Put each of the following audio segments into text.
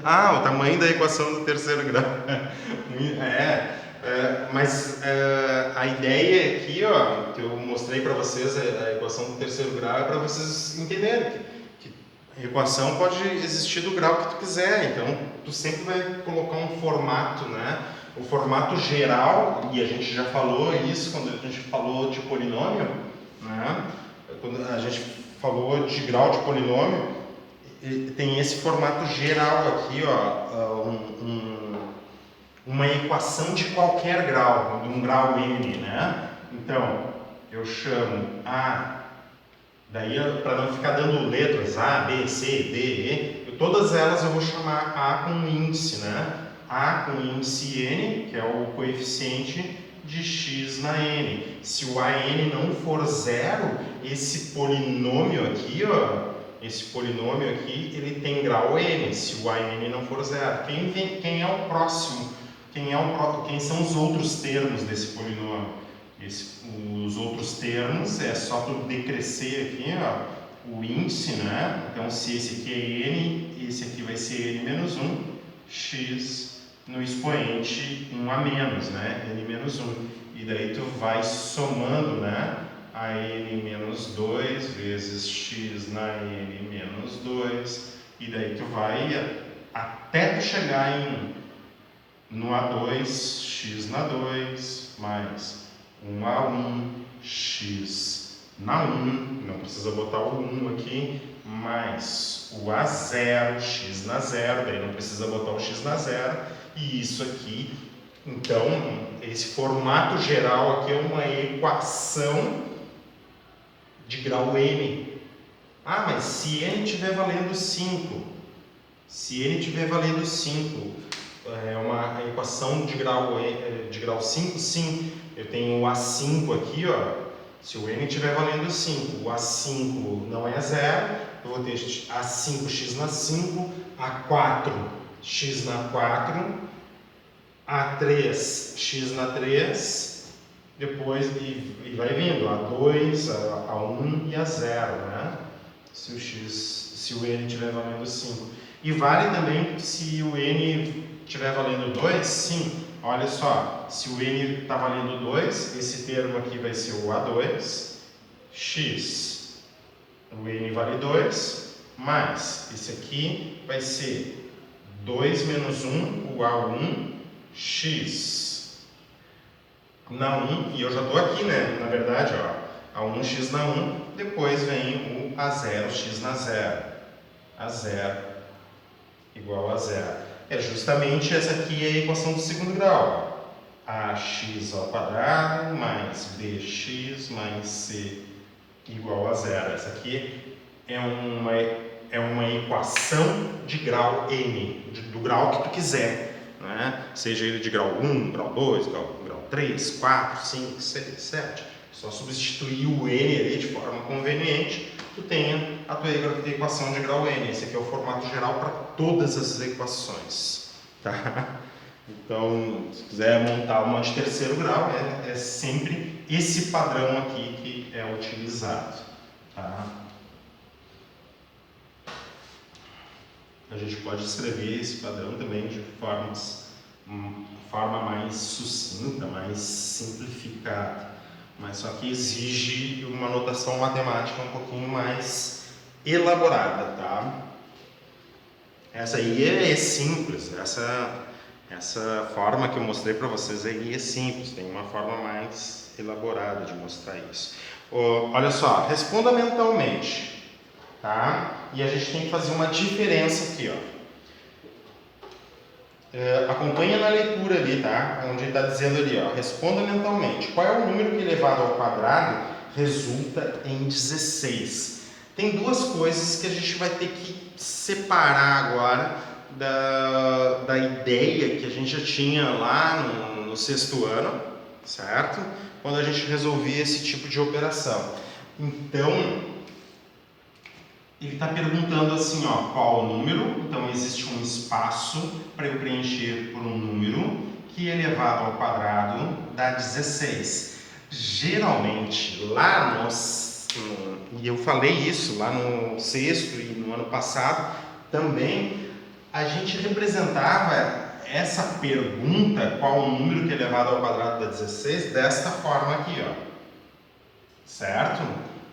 Ah, o tamanho da equação do terceiro grau. Mas a ideia aqui, ó, que eu mostrei para vocês, a equação do terceiro grau, é para vocês entenderem que a equação pode existir do grau que tu quiser. Então, tu sempre vai colocar um formato, né? O formato geral, e a gente já falou isso quando a gente falou de polinômio, né? Quando a gente falou de grau de polinômio, tem esse formato geral aqui, ó, uma equação de qualquer grau, de um grau n, né? Então, eu chamo A, daí para não ficar dando letras A, B, C, D, E, todas elas eu vou chamar A com índice, né? A com índice n, que é o coeficiente de x na n. Se o AN não for zero, esse polinômio aqui, ó, ele tem grau n, se o AN não for zero. Quem é o próximo? Quem são os outros termos desse polinômio? Os outros termos é só tu decrescer aqui, ó, o índice, né? Então, se esse aqui é n, esse aqui vai ser n menos 1, x no expoente 1 a menos, né? N menos 1. E daí tu vai somando, né? A n menos 2 vezes x na n menos 2. E daí tu vai até tu chegar no A2, x na 2, mais 1A1, x na 1, não precisa botar o 1 aqui, mais o A0, x na 0, daí não precisa botar o x na 0, e isso aqui, então, esse formato geral aqui é uma equação de grau n. Ah, mas se n estiver valendo 5, é uma equação de grau 5, sim. Eu tenho o A5 aqui, ó. Se o n estiver valendo 5, o A5 não é zero, eu vou ter A5x na 5, A4 x na 4, A3 x na 3, depois e vai vindo A2, A1 e A0, né? Se o n estiver valendo 5. E vale também se o n estiver valendo 2, sim. Olha só, se o n está valendo 2, esse termo aqui vai ser o A2, x, o n vale 2, mais esse aqui vai ser 2 menos 1, o A1, x na 1, e eu já estou aqui, né? Na verdade, ó, A1x na 1, depois vem o A0, x na 0, A0 igual a 0. É justamente essa aqui a equação do segundo grau. Ax ao quadrado mais bx mais c igual a 0. Essa aqui é uma equação de grau n, do grau que tu quiser, né? Seja ele de grau 1, grau 2, grau 3, 4, 5, 6, 7. Só substituir o n ali de forma conveniente, tu tenha a tua equação de grau n. Esse aqui é o formato geral para todas as equações, tá? Então, se quiser montar uma de terceiro grau, é sempre esse padrão aqui que é utilizado, tá? A gente pode escrever esse padrão também de forma mais sucinta, mais simplificada, mas só que exige uma notação matemática um pouquinho mais elaborada, tá? Essa aí é simples, essa forma que eu mostrei para vocês aí é simples, tem uma forma mais elaborada de mostrar isso. Olha só, responda mentalmente, tá? E a gente tem que fazer uma diferença aqui, ó. Acompanha na leitura ali, tá? Onde está dizendo ali, ó, responda mentalmente. Qual é o número que elevado ao quadrado resulta em 16? Tem duas coisas que a gente vai ter que separar agora da ideia que a gente já tinha lá no sexto ano, certo? Quando a gente resolvia esse tipo de operação. Então, ele está perguntando assim, ó, qual o número? Então, existe um espaço para eu preencher por um número que elevado ao quadrado dá 16. Geralmente, lá e eu falei isso lá no sexto e no ano passado também, a gente representava essa pergunta, qual o número que é elevado ao quadrado da 16, desta forma aqui, ó. Certo?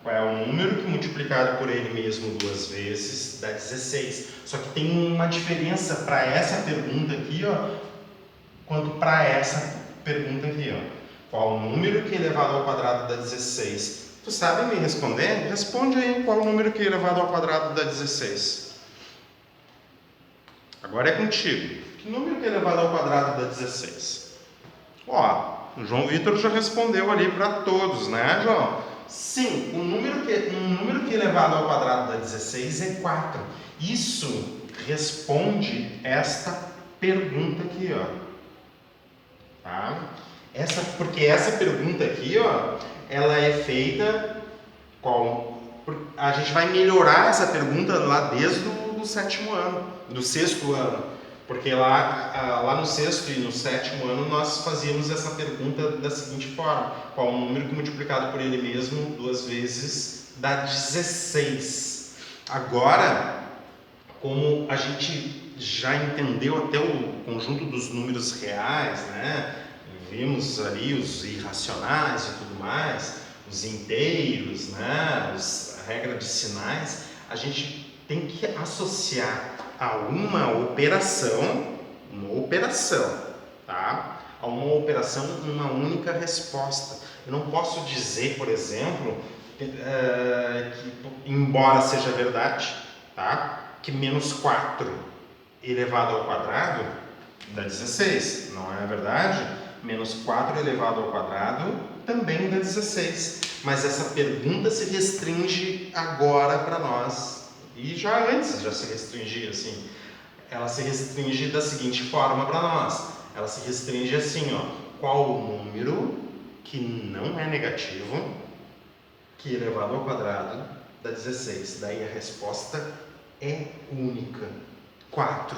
Qual é o número que multiplicado por ele mesmo duas vezes dá 16. Só que tem uma diferença para essa pergunta aqui, ó, quanto para essa pergunta aqui, ó. Qual o número que é elevado ao quadrado dá 16? Tu sabe me responder? Responde aí qual o número que é elevado ao quadrado dá 16. Agora é contigo. Que número que é elevado ao quadrado dá 16? Ó, o João Vitor já respondeu ali para todos, né, João? Sim, o número que é elevado ao quadrado dá 16 é 4. Isso responde esta pergunta aqui, ó. Tá? Porque essa pergunta aqui, ó, ela é feita a gente vai melhorar essa pergunta lá desde do sétimo ano, do sexto ano, porque lá no sexto e no sétimo ano nós fazíamos essa pergunta da seguinte forma: qual o número que multiplicado por ele mesmo duas vezes dá 16? Agora, como a gente já entendeu até o conjunto dos números reais, né? Vimos ali os irracionais e tudo mais, os inteiros, né? A regra de sinais, a gente tem que associar a uma operação, tá? A uma operação, uma única resposta. Eu não posso dizer, por exemplo, que embora seja verdade, tá? Que menos 4 elevado ao quadrado dá 16, não é verdade? Menos 4 elevado ao quadrado também dá 16. Mas essa pergunta se restringe agora para nós. E já antes já se restringia assim. Ela se restringe da seguinte forma para nós. Ela se restringe assim, ó. Qual o número que não é negativo que elevado ao quadrado dá 16? Daí a resposta é única. 4.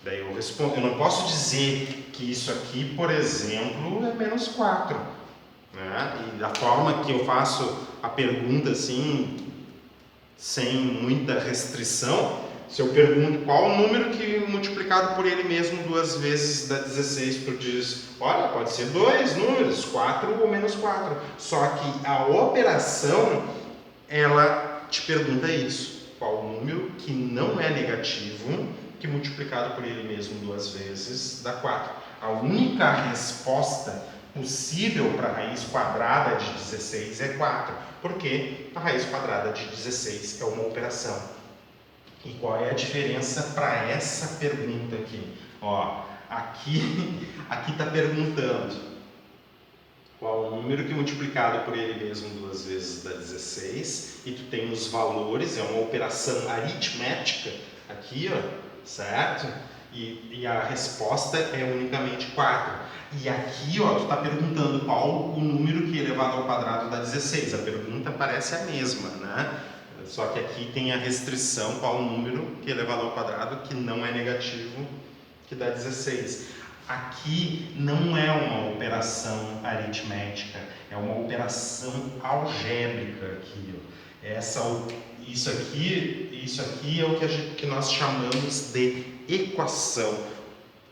Daí eu respondo. Eu não posso dizer que isso aqui, por exemplo, é menos 4. Né? E da forma que eu faço a pergunta assim, sem muita restrição, se eu pergunto qual o número que multiplicado por ele mesmo duas vezes dá 16, tu diz, olha, pode ser dois números, 4 ou menos 4. Só que a operação, ela te pergunta isso. Qual o número que não é negativo, que multiplicado por ele mesmo duas vezes dá 4. A única resposta possível para a raiz quadrada de 16 é 4, porque a raiz quadrada de 16 é uma operação. E qual é a diferença para essa pergunta aqui? Ó, aqui está perguntando qual o número que multiplicado por ele mesmo duas vezes dá 16, e tu tem os valores, é uma operação aritmética aqui, ó, certo? E a resposta é unicamente 4. E aqui, ó, tu está perguntando qual o número que elevado ao quadrado dá 16. A pergunta parece a mesma, né? Só que aqui tem a restrição, qual o número que elevado ao quadrado que não é negativo, que dá 16. Aqui não é uma operação aritmética, é uma operação algébrica aqui, ó. Isso aqui é o que nós chamamos de equação.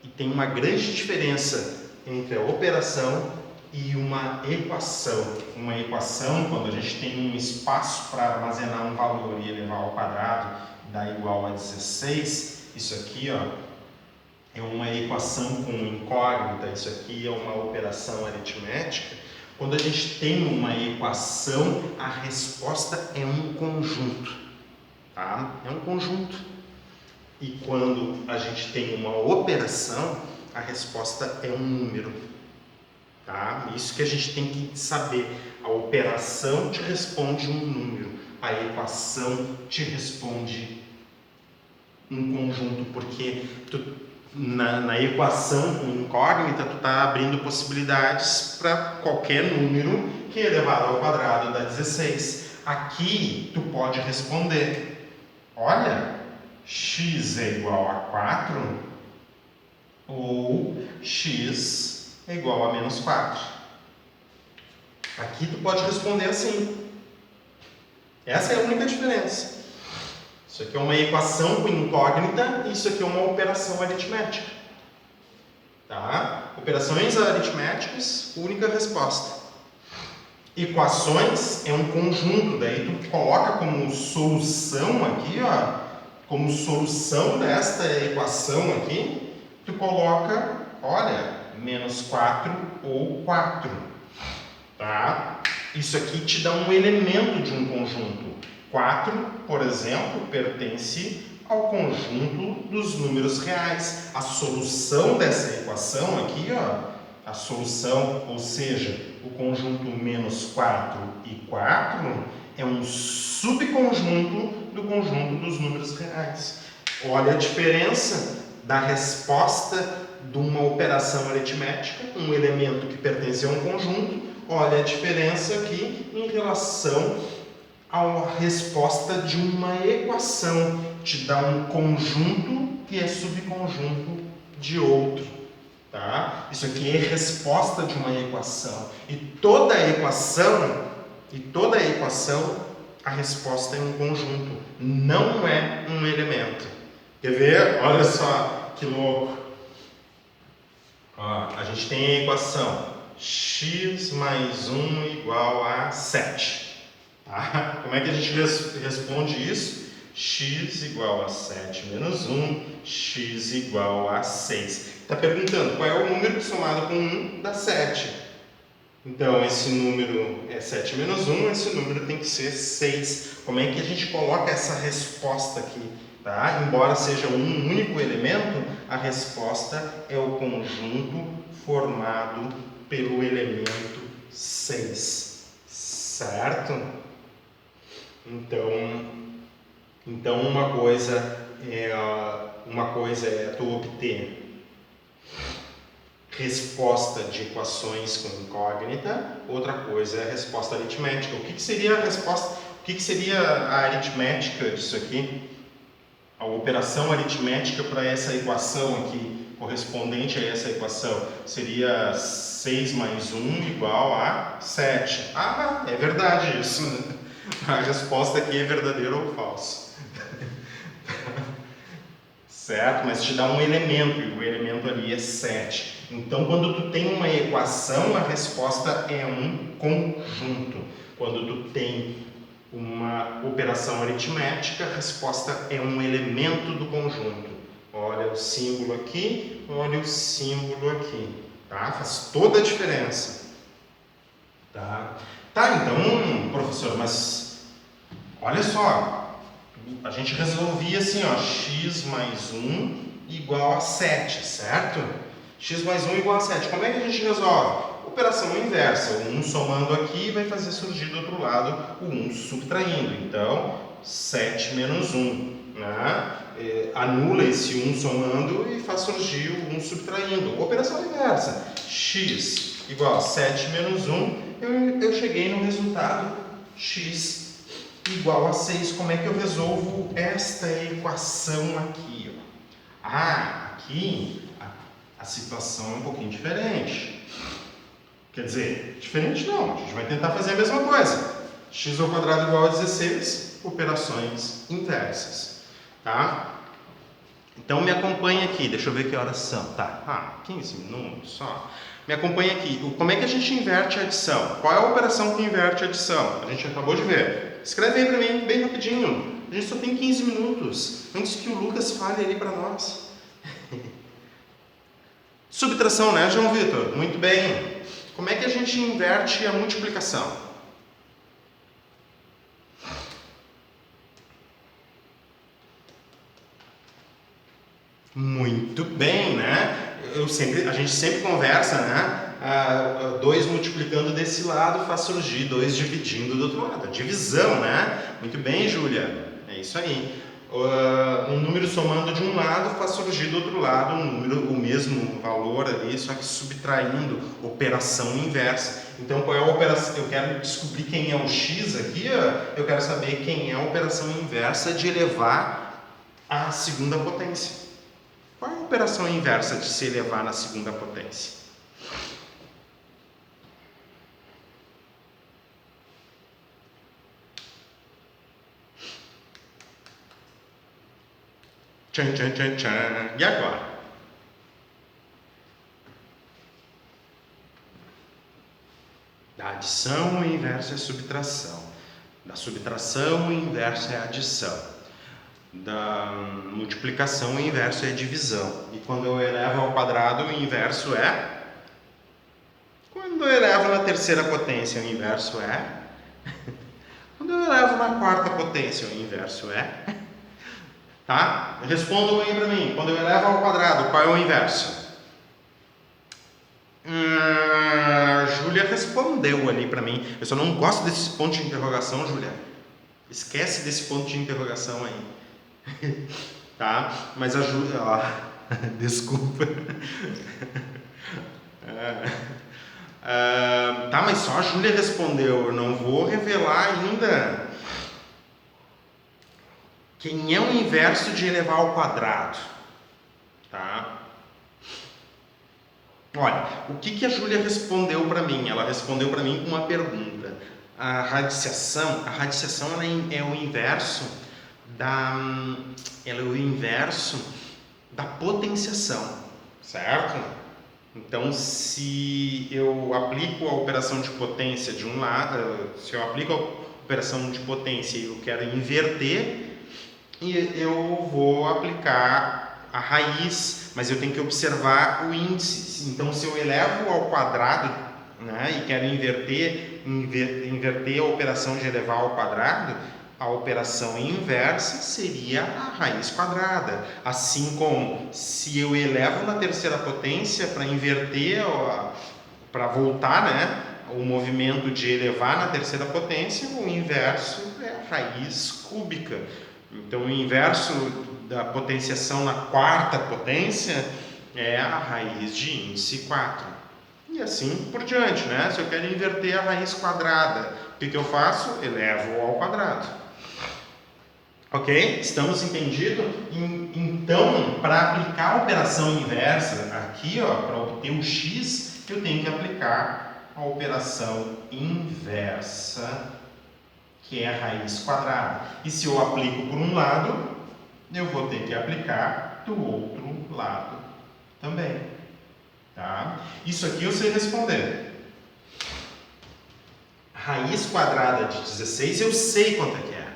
E tem uma grande diferença entre a operação e uma equação. Uma equação, quando a gente tem um espaço para armazenar um valor e elevar ao quadrado, dá igual a 16, isso aqui, ó, é uma equação com incógnita, isso aqui é uma operação aritmética. Quando a gente tem uma equação, a resposta é um conjunto, tá? É um conjunto. E quando a gente tem uma operação, a resposta é um número, tá? Isso que a gente tem que saber. A operação te responde um número, a equação te responde um conjunto, porque na equação com incógnita, tu está abrindo possibilidades para qualquer número que elevado ao quadrado dá 16. Aqui, tu pode responder, olha, x é igual a 4 ou x é igual a menos 4. Aqui tu pode responder assim. Essa é a única diferença. Isso aqui é uma equação com incógnita e isso aqui é uma operação aritmética. Tá? Operações aritméticas, única resposta. Equações é um conjunto, daí tu coloca como solução aqui, ó, como solução desta equação aqui, tu coloca, olha, menos 4 ou 4. Tá? Isso aqui te dá um elemento de um conjunto. 4, por exemplo, pertence ao conjunto dos números reais. A solução dessa equação aqui, ó, a solução, ou seja, o conjunto menos 4 e 4, é um subconjunto do conjunto dos números reais. Olha a diferença da resposta de uma operação aritmética, um elemento que pertence a um conjunto. Olha a diferença aqui em relação à resposta de uma equação. Te dá um conjunto que é subconjunto de outro. Tá? Isso aqui é resposta de uma equação. E toda equação, a resposta é um conjunto, não é um elemento. Quer ver? Olha só que louco. Ó, a gente tem a equação x mais 1 igual a 7. Tá? Como é que a gente responde isso? X igual a 7 menos 1, x igual a 6. Está perguntando qual é o número que somado com 1 dá 7. Então, esse número é 7 menos 1, esse número tem que ser 6. Como é que a gente coloca essa resposta aqui? Tá? Embora seja um único elemento, a resposta é o conjunto formado pelo elemento 6. Certo? Então uma coisa é tu obter resposta de equações com incógnita, outra coisa é a resposta aritmética. O que seria a resposta? O que seria a aritmética disso aqui? A operação aritmética para essa equação aqui, correspondente a essa equação, seria 6 mais 1 igual a 7. Ah, é verdade isso, né? A resposta aqui é verdadeiro ou falso. Certo? Mas te dá um elemento, e o elemento ali é 7. Então, quando tu tem uma equação, a resposta é um conjunto. Quando tu tem uma operação aritmética, a resposta é um elemento do conjunto. Olha o símbolo aqui, olha o símbolo aqui. Tá? Faz toda a diferença. Tá, então, professor, mas olha só. A gente resolvia assim, ó, x mais 1 igual a 7, certo? X mais 1 igual a 7. Como é que a gente resolve? Operação inversa. O 1 somando aqui vai fazer surgir do outro lado o 1 subtraindo. Então, 7 menos 1. Né? Anula esse 1 somando e faz surgir o 1 subtraindo. Operação inversa. X igual a 7 menos 1. Eu cheguei no resultado x igual a 6. Como é que eu resolvo esta equação aqui? Ó? Aqui a situação é um pouquinho diferente. Quer dizer, diferente não, a gente vai tentar fazer a mesma coisa. X ao quadrado igual a 16, operações inversas. Tá? Então me acompanha aqui, deixa eu ver que horas são. Tá, 15 minutos só. Me acompanha aqui. Como é que a gente inverte a adição? Qual é a operação que inverte a adição? A gente acabou de ver. Escreve aí para mim, bem rapidinho. A gente só tem 15 minutos. Antes que o Lucas fale ali para nós. Subtração, né, João Vitor? Muito bem. Como é que a gente inverte a multiplicação? Muito bem, né? A gente sempre conversa, né? 2 multiplicando desse lado faz surgir 2 dividindo do outro lado. A divisão, né? Muito bem, Júlia. É isso aí. Um número somando de um lado faz surgir do outro lado o mesmo valor ali, só que subtraindo, operação inversa. Então, qual é a operação? Eu quero descobrir quem é o x aqui, eu quero saber quem é a operação inversa de elevar à segunda potência. Qual é a operação inversa de se elevar na segunda potência? Tchan, tchan, tchan, tchan. E agora? Da adição, o inverso é subtração. Da subtração, o inverso é adição. Da multiplicação, o inverso é divisão. E quando eu elevo ao quadrado, o inverso é... Quando eu elevo na terceira potência, o inverso é... Quando eu elevo na quarta potência, o inverso é... Tá? Respondam aí pra mim. Quando eu elevo ao quadrado, qual é o inverso? A Júlia respondeu ali pra mim. Eu só não gosto desse ponto de interrogação, Júlia. Esquece desse ponto de interrogação aí. Tá? Mas a Júlia... Desculpa. Tá, mas só a Júlia respondeu. Eu não vou revelar ainda. Quem é o inverso de elevar ao quadrado? Tá? Olha, o que a Júlia respondeu para mim? Ela respondeu para mim com uma pergunta. A radiciação ela é o inverso da potenciação, certo? Então, se eu aplico a operação de potência de um lado, se eu aplico a operação de potência e eu quero inverter, eu vou aplicar a raiz, mas eu tenho que observar o índice. Então, se eu elevo ao quadrado, né, e quero inverter a operação de elevar ao quadrado, a operação inversa seria a raiz quadrada. Assim como se eu elevo na terceira potência para inverter, para voltar, né, o movimento de elevar na terceira potência, o inverso é a raiz cúbica. Então, o inverso da potenciação na quarta potência é a raiz de índice 4. E assim por diante, né? Se eu quero inverter a raiz quadrada, o que eu faço? Elevo ao quadrado. Ok? Estamos entendidos? Então, para aplicar a operação inversa aqui, para obter o x, eu tenho que aplicar a operação inversa, que é a raiz quadrada. E se eu aplico por um lado, eu vou ter que aplicar do outro lado também. Tá? Isso aqui eu sei responder. Raiz quadrada de 16, eu sei quanto é que é.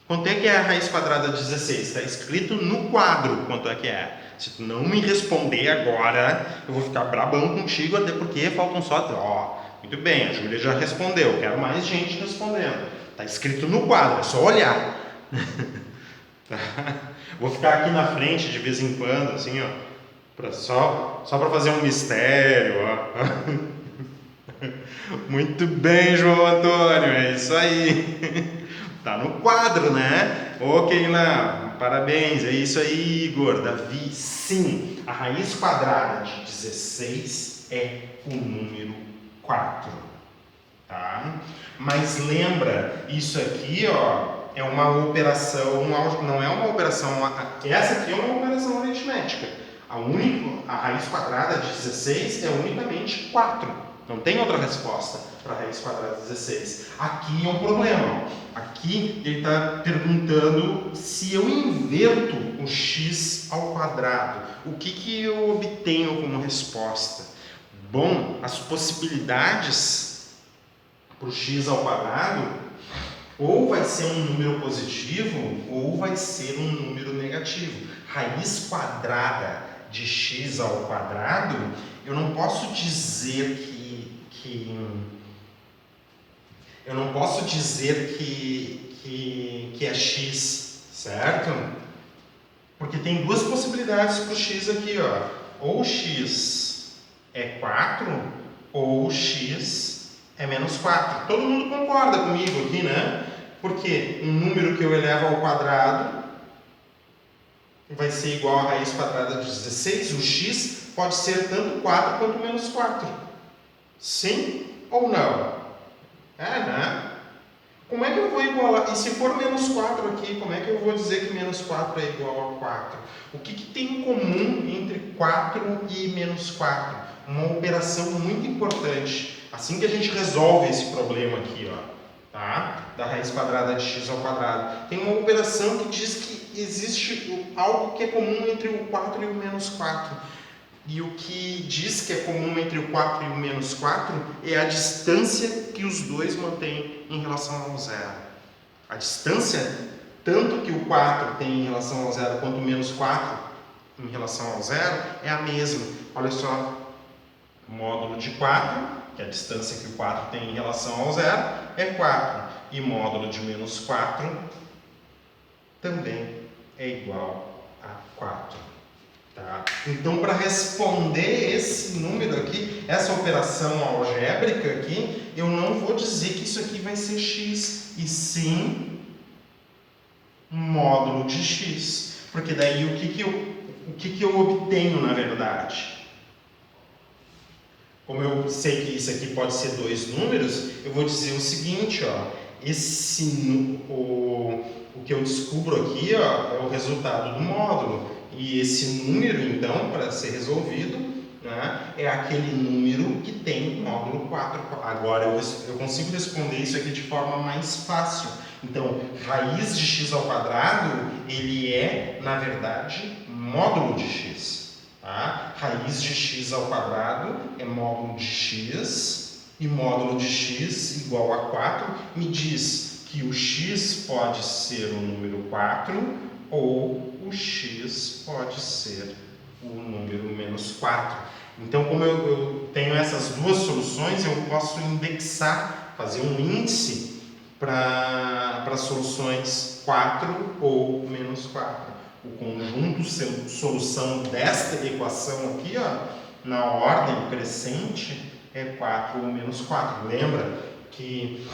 Quanto é que é a raiz quadrada de 16? Está escrito no quadro quanto é que é. Se tu não me responder agora, eu vou ficar brabão contigo, até porque faltam só... Muito bem, a Júlia já respondeu. Quero mais gente respondendo. Está escrito no quadro, é só olhar. Vou ficar aqui na frente de vez em quando, assim, só para fazer um mistério. Muito bem, João Antônio, é isso aí. Tá no quadro, né? Ok, lá, parabéns, é isso aí, Igor. Davi, sim, a raiz quadrada de 16 é o número 4, tá? Mas lembra, isso aqui, é uma operação, não é uma operação, essa aqui é uma operação aritmética. A raiz quadrada de 16 é unicamente 4. Não tem outra resposta para a raiz quadrada de 16. Aqui é um problema. Aqui ele está perguntando se eu inverto o x ao quadrado. O que eu obtenho como resposta? Bom, as possibilidades para o x ao quadrado ou vai ser um número positivo ou vai ser um número negativo. Raiz quadrada de x ao quadrado, eu não posso dizer que é x, certo? Porque tem duas possibilidades para o x aqui, ou x é 4 ou x é menos 4. Todo mundo concorda comigo aqui, né? Porque um número que eu elevo ao quadrado vai ser igual a raiz quadrada de 16. O x pode ser tanto 4 quanto menos 4. Sim ou não? Né? Como é que eu vou igualar? E se for menos 4 aqui, como é que eu vou dizer que menos 4 é igual a 4? O que tem em comum entre 4 e menos 4? Uma operação muito importante. Assim que a gente resolve esse problema aqui, tá? Da raiz quadrada de x ao quadrado. Tem uma operação que diz que existe algo que é comum entre o 4 e o menos 4. E o que diz que é comum entre o 4 e o menos 4 é a distância que os dois mantêm em relação ao zero. A distância, tanto que o 4 tem em relação ao zero quanto o menos 4 em relação ao zero, é a mesma. Olha só, módulo de 4, que é a distância que o 4 tem em relação ao zero, é 4. E módulo de menos 4 também é igual a 4. Tá? Então, para responder esse número aqui, essa operação algébrica aqui, eu não vou dizer que isso aqui vai ser x, e sim módulo de x. Porque daí o que eu obtenho na verdade? Como eu sei que isso aqui pode ser dois números, eu vou dizer o seguinte, ó, o que eu descubro aqui, ó, é o resultado do módulo. E esse número, então, para ser resolvido, né, é aquele número que tem módulo 4. Agora eu consigo responder isso aqui de forma mais fácil. Então, raiz de x ao quadrado, ele é, na verdade, módulo de x. Tá? Raiz de x ao quadrado é módulo de x, e módulo de x igual a 4 me diz que o x pode ser o número 4 ou o x pode ser o número menos 4. Então, como eu tenho essas duas soluções, eu posso indexar, fazer um índice para soluções 4 ou menos 4. O conjunto solução desta equação aqui, ó, na ordem crescente, é 4 ou menos 4. Lembra que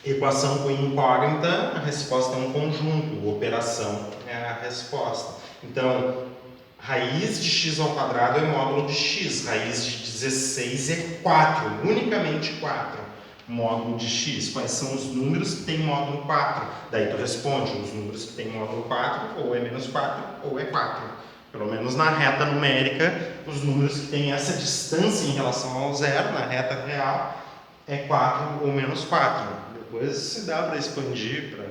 equação com incógnita, a resposta é um conjunto, operação é a resposta. Então, raiz de x ao quadrado é módulo de x, raiz de 16 é 4, unicamente 4. Módulo de x, quais são os números que tem módulo 4? Daí tu responde, os números que tem módulo 4, ou é menos 4, ou é 4. Pelo menos na reta numérica, os números que têm essa distância em relação ao zero, na reta real, é 4 ou menos 4. Depois se dá para expandir para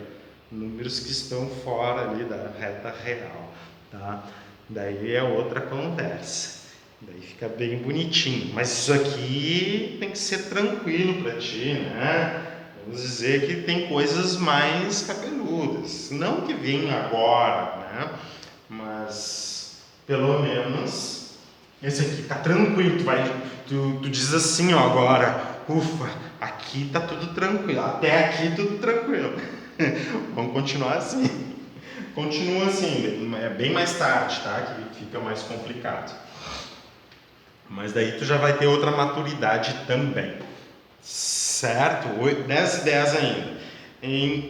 números que estão fora ali da reta real, tá? Daí é outra conversa. Daí fica bem bonitinho. Mas isso aqui tem que ser tranquilo para ti, né? Vamos dizer que tem coisas mais cabeludas. Não que venham agora, né? Mas pelo menos esse aqui tá tranquilo. Tu diz assim, ó, agora, ufa, aqui tá tudo tranquilo. Até aqui tudo tranquilo. Vamos continuar assim. Continua assim, é bem mais tarde, tá? Que fica mais complicado. Mas daí tu já vai ter outra maturidade também, certo? 10 e 10 ainda.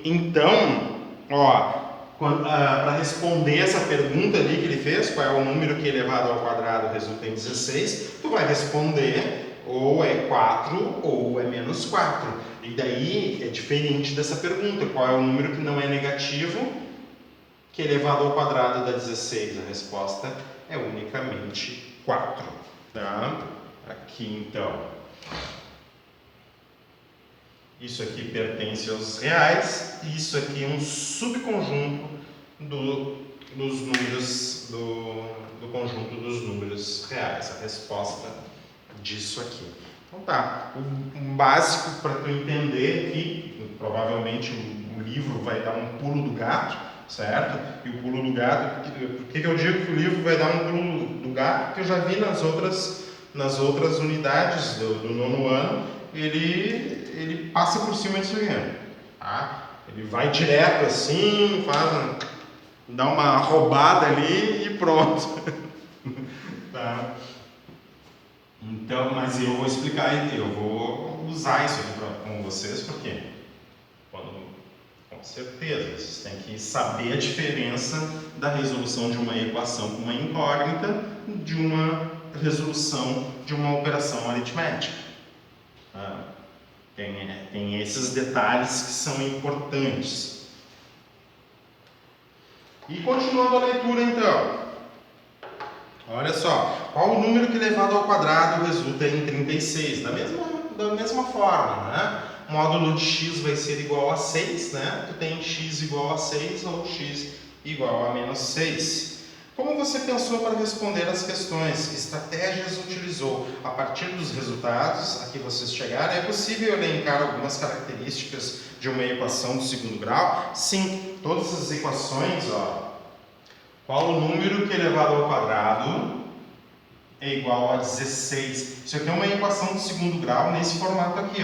Então, ó, para responder essa pergunta ali que ele fez, qual é o número que elevado ao quadrado resulta em 16, tu vai responder ou é 4 ou é menos 4. E daí é diferente dessa pergunta, qual é o número que não é negativo que elevado ao quadrado dá 16? A resposta é unicamente 4. Tá? Aqui então, isso aqui pertence aos reais, e isso aqui é um subconjunto dos números, do conjunto dos números reais, a resposta disso aqui. Então tá, um básico para tu entender que provavelmente o livro vai dar um pulo do gato, certo? E o pulo do gato, por que eu digo que o livro vai dar um pulo do gato? Porque eu já vi nas outras unidades do nono ano, ele passa por cima disso aqui, tá? Ele vai direto assim, dá uma roubada ali e pronto. Tá? Então, mas eu vou explicar, eu vou usar isso aqui com vocês, porque com certeza, vocês têm que saber a diferença da resolução de uma equação com uma incógnita de uma resolução de uma operação aritmética. Tem esses detalhes que são importantes. E continuando a leitura então. Olha só, qual o número que elevado ao quadrado resulta em 36? Da mesma forma, né? Módulo de x vai ser igual a 6, né? Tu tem x igual a 6 ou x igual a menos 6. Como você pensou para responder as questões? Que estratégias utilizou? A partir dos resultados a que vocês chegaram, é possível elencar algumas características de uma equação do segundo grau? Sim, todas as equações, qual o número que elevado ao quadrado é igual a 16? Isso aqui é uma equação do segundo grau nesse formato aqui,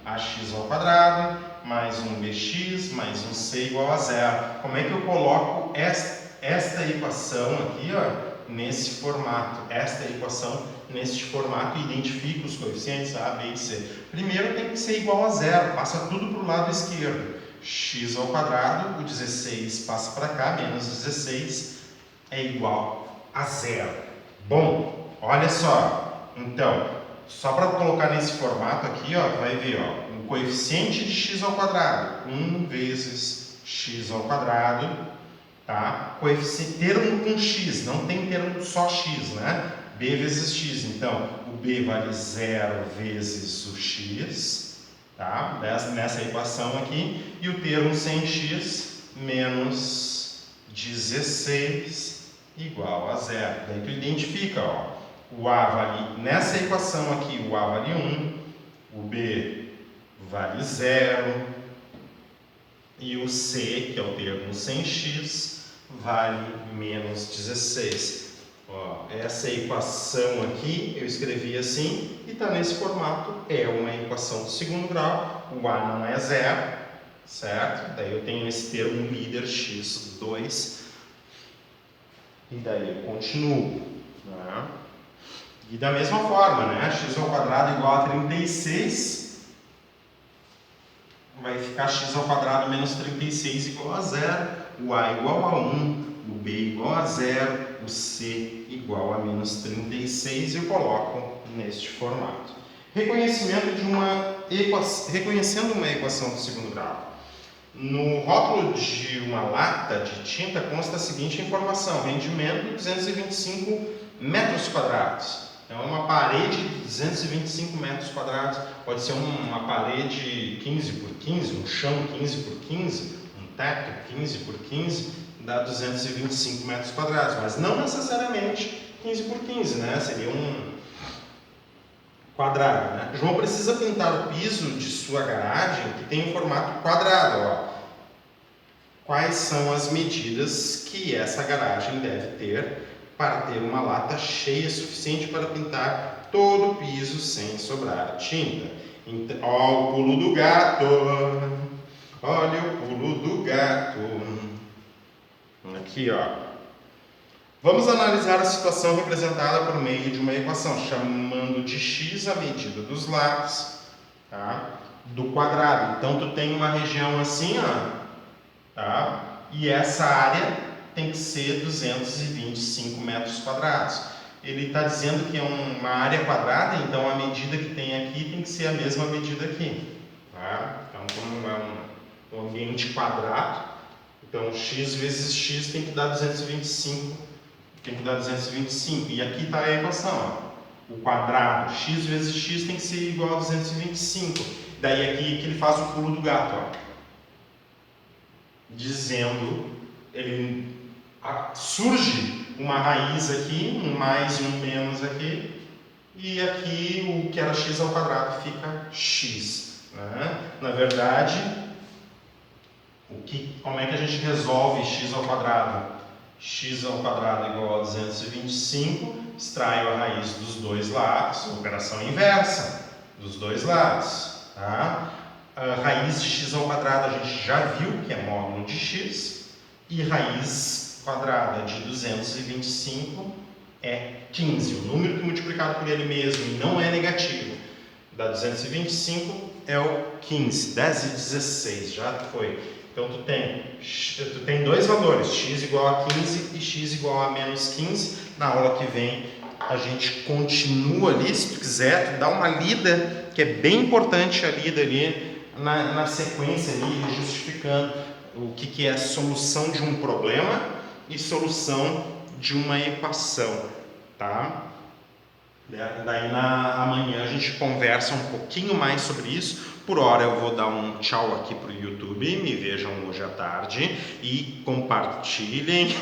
ax ao quadrado mais um bx mais um c igual a 0. Como é que eu coloco esta equação aqui, nesse formato? Esta equação neste formato e identifico os coeficientes a, b e c. Primeiro tem que ser igual a 0, passa tudo para o lado esquerdo. X ao quadrado, o 16 passa para cá, menos 16 é igual a 0. Bom, olha só, então, só para colocar nesse formato aqui, tu vai ver, o coeficiente de x ao quadrado, 1 vezes x ao quadrado, tá? Coeficiente, termo com x, não tem termo só x, né? B vezes x, então, o b vale 0 vezes o x, tá? Nessa equação aqui, e o termo sem x, menos 16 igual a 0. Daí tu identifica, o a vale, nessa equação aqui, o a vale 1, o b vale 0, e o c, que é o termo sem x, vale menos 16. Essa equação aqui, eu escrevi assim, e está nesse formato, é uma equação do segundo grau, o a não é 0, certo? Daí eu tenho esse termo líder x2, e daí eu continuo, né? E da mesma forma, né? X ao quadrado igual a 36, vai ficar x ao quadrado menos 36 igual a 0, o a igual a 1, o b igual a 0, o c igual a menos 36, e eu coloco neste formato. Reconhecendo uma equação do segundo grau. No rótulo de uma lata de tinta consta a seguinte informação: rendimento 225 metros quadrados. Então, é uma parede de 225 metros quadrados. Pode ser uma parede 15 por 15, um chão 15 por 15, um teto 15 por 15, dá 225 metros quadrados. Mas não necessariamente 15 por 15, né? Seria um quadrado, né? João precisa pintar o piso de sua garagem que tem um formato quadrado, Quais são as medidas que essa garagem deve ter para ter uma lata cheia suficiente para pintar todo o piso sem sobrar tinta? Então, o pulo do gato! Olha o pulo do gato! Aqui, Vamos analisar a situação representada por meio de uma equação, chamando de x a medida dos lados, tá? Do quadrado. Então, tu tem uma região assim, tá? E essa área tem que ser 225 metros quadrados. Ele está dizendo que é uma área quadrada, então a medida que tem aqui tem que ser a mesma medida aqui, tá? Então, como é um ambiente quadrado, então x vezes x tem que dar 225. E aqui está a equação, o quadrado, x vezes x tem que ser igual a 225. Daí aqui que ele faz o pulo do gato, dizendo, surge uma raiz aqui, um mais e um menos aqui, e aqui o que era x ao quadrado fica x, né? Na verdade, como é que a gente resolve x ao quadrado? X ao quadrado igual a 225, extraio a raiz dos dois lados, operação inversa dos dois lados, tá? A raiz de x ao quadrado a gente já viu que é módulo de x, e raiz quadrada de 225 é 15. O número que multiplicado por ele mesmo e não é negativo dá 225 é o 15, 10 e 16, já foi. Então, tu tem dois valores, x igual a 15 e x igual a menos 15. Na aula que vem, a gente continua ali, se tu quiser, tu dá uma lida, que é bem importante a lida ali, na sequência ali, justificando o que é a solução de um problema e solução de uma equação, tá? Daí amanhã a gente conversa um pouquinho mais sobre isso, Por hora eu vou dar um tchau aqui pro YouTube, me vejam hoje à tarde e compartilhem,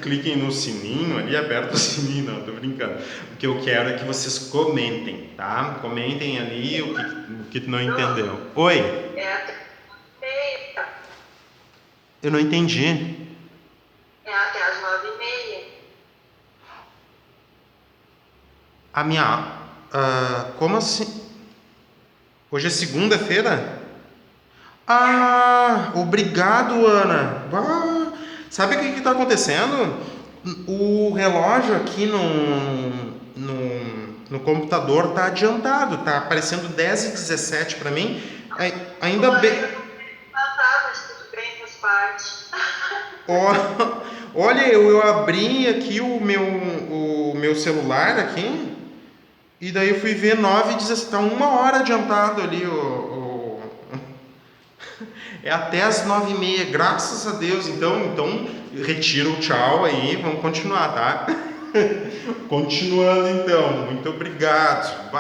cliquem no sininho ali, aperta o sininho, não, tô brincando. O que eu quero é que vocês comentem, tá? Comentem ali o que tu não entendeu. Oi? É até meia. Eu não entendi. É até as 9h30. A minha... como assim? Hoje é segunda-feira? Ah, obrigado, Ana. Ah, sabe o que está acontecendo? O relógio aqui no computador está adiantado, está aparecendo 10h17 para mim. Ainda bem. Mas tudo bem, faz parte. Olha, eu abri aqui o meu celular aqui e daí eu fui ver 9h17, está 1 hora adiantado ali é até as 9h30, graças a Deus. Então retira o tchau aí, vamos continuar, tá? Continuando então, muito obrigado.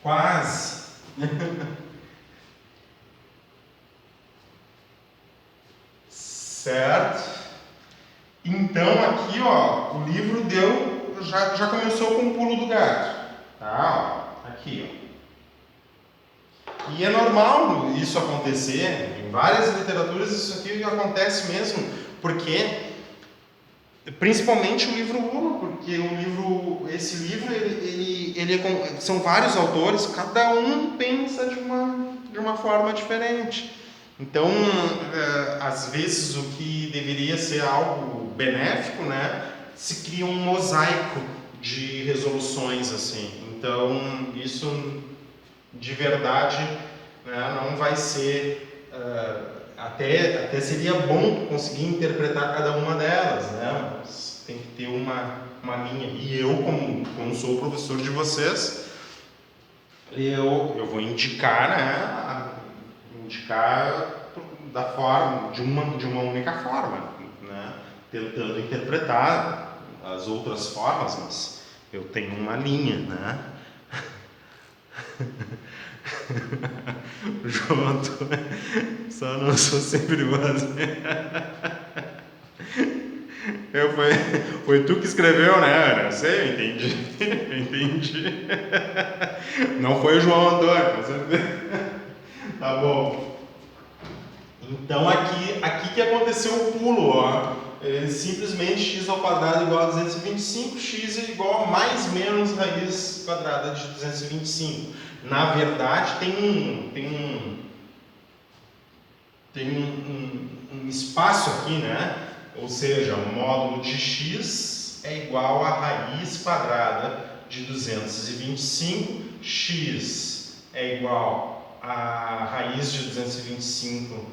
Quase. Certo? Então aqui, ó, o livro já começou com o pulo do gato. Tá, ó, aqui, ó. E é normal isso acontecer, em várias literaturas isso aqui acontece mesmo, porque, principalmente o livro Lula, porque esse livro, são vários autores, cada um pensa de uma forma diferente. Então, às vezes o que deveria ser algo benéfico, né, se cria um mosaico de resoluções assim. Então, isso de verdade, né, não vai ser, até seria bom conseguir interpretar cada uma delas, né, mas tem que ter uma linha. E eu, como sou o professor de vocês, eu vou indicar, né, da forma, de uma única forma, né, tentando interpretar as outras formas, mas eu tenho uma linha, né. João Antônio, só não sou sempre assim. Foi tu que escreveu, né, Ana? Eu sei, eu entendi. Entendi. Não foi o João Antônio, com certeza. Tá bom. Então aqui que aconteceu o pulo, ó. Simplesmente x ao quadrado igual a 225, x é igual a mais menos raiz quadrada de 225. Na verdade, tem um espaço aqui, né? Ou seja, o módulo de x é igual a raiz quadrada de 225, x é igual a raiz de 225